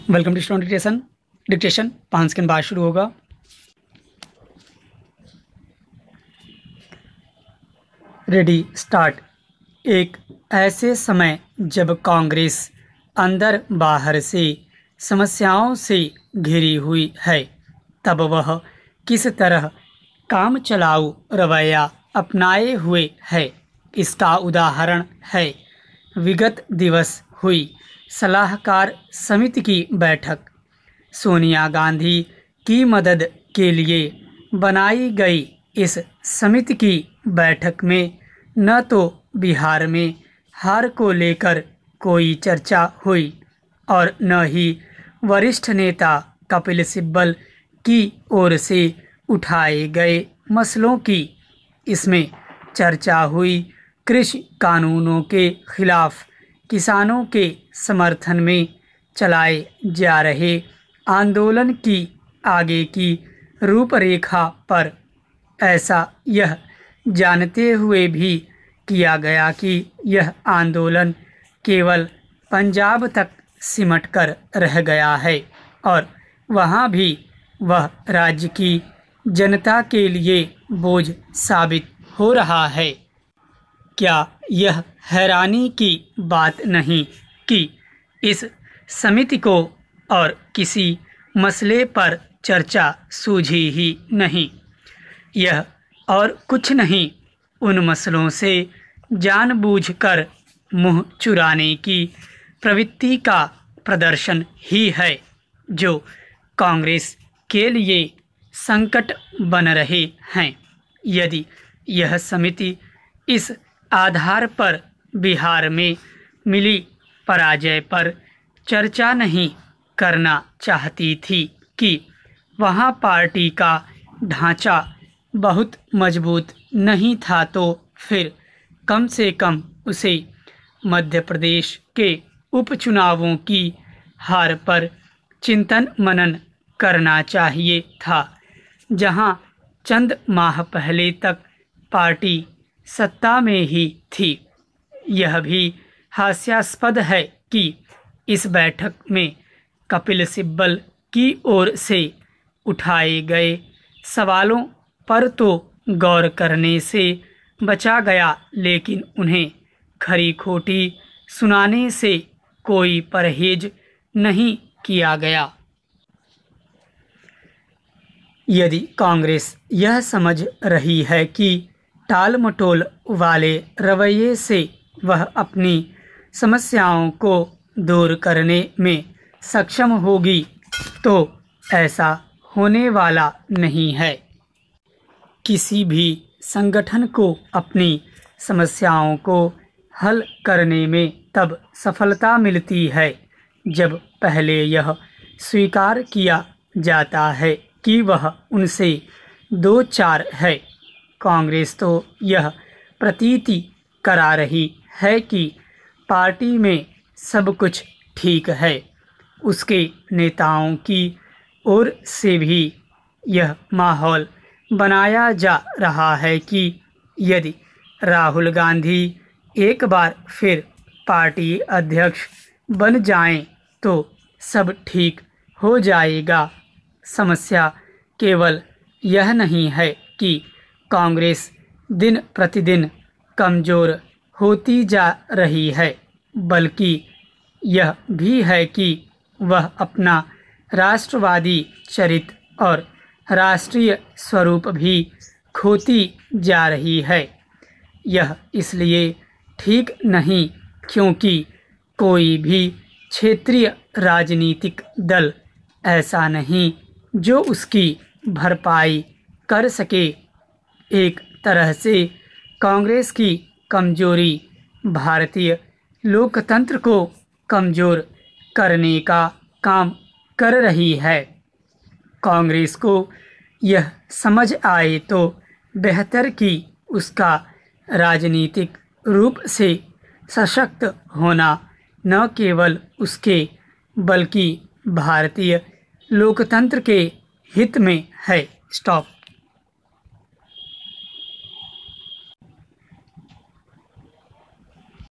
Welcome to student dictation 5 second बाद शुरू होगा। Ready start. एक ऐसे समय जब कांग्रेस अंदर बाहर से समस्याओं से घिरी हुई है, तब वह किस तरह काम चलाऊ रवैया अपनाए हुए है, इसका उदाहरण है विगत दिवस हुई सलाहकार समिति की बैठक। सोनिया गांधी की मदद के लिए बनाई गई इस समिति की बैठक में न तो बिहार में हार को लेकर कोई चर्चा हुई और न ही वरिष्ठ नेता कपिल सिब्बल की ओर से उठाए गए मसलों की। इसमें चर्चा हुई कृषि कानूनों के खिलाफ किसानों के समर्थन में चलाए जा रहे आंदोलन की आगे की रूपरेखा पर। ऐसा यह जानते हुए भी किया गया कि यह आंदोलन केवल पंजाब तक सिमट कर रह गया है और वहाँ भी वह राज्य की जनता के लिए बोझ साबित हो रहा है। क्या यह हैरानी की बात नहीं कि इस समिति को और किसी मसले पर चर्चा सूझी ही नहीं। यह और कुछ नहीं, उन मसलों से जानबूझकर मुंह चुराने की प्रवृत्ति का प्रदर्शन ही है जो कांग्रेस के लिए संकट बन रहे हैं। यदि यह समिति इस आधार पर बिहार में मिली पराजय पर चर्चा नहीं करना चाहती थी कि वहाँ पार्टी का ढांचा बहुत मजबूत नहीं था, तो फिर कम से कम उसे मध्य प्रदेश के उपचुनावों की हार पर चिंतन मनन करना चाहिए था, जहां चंद माह पहले तक पार्टी सत्ता में ही थी। यह भी हास्यास्पद है कि इस बैठक में कपिल सिब्बल की ओर से उठाए गए सवालों पर तो गौर करने से बचा गया, लेकिन उन्हें खरी खोटी सुनाने से कोई परहेज नहीं किया गया। यदि कांग्रेस यह समझ रही है कि टाल मटोल वाले रवैये से वह अपनी समस्याओं को दूर करने में सक्षम होगी, तो ऐसा होने वाला नहीं है। किसी भी संगठन को अपनी समस्याओं को हल करने में तब सफलता मिलती है जब पहले यह स्वीकार किया जाता है कि वह उनसे दो चार है। कांग्रेस तो यह प्रतीति करा रही है कि पार्टी में सब कुछ ठीक है। उसके नेताओं की ओर से भी यह माहौल बनाया जा रहा है कि यदि राहुल गांधी एक बार फिर पार्टी अध्यक्ष बन जाएं तो सब ठीक हो जाएगा। समस्या केवल यह नहीं है कि कांग्रेस दिन प्रतिदिन कमज़ोर होती जा रही है, बल्कि यह भी है कि वह अपना राष्ट्रवादी चरित्र और राष्ट्रीय स्वरूप भी खोती जा रही है। यह इसलिए ठीक नहीं क्योंकि कोई भी क्षेत्रीय राजनीतिक दल ऐसा नहीं जो उसकी भरपाई कर सके। एक तरह से कांग्रेस की कमजोरी भारतीय लोकतंत्र को कमज़ोर करने का काम कर रही है। कांग्रेस को यह समझ आए तो बेहतर कि उसका राजनीतिक रूप से सशक्त होना न केवल उसके बल्कि भारतीय लोकतंत्र के हित में है। स्टॉप।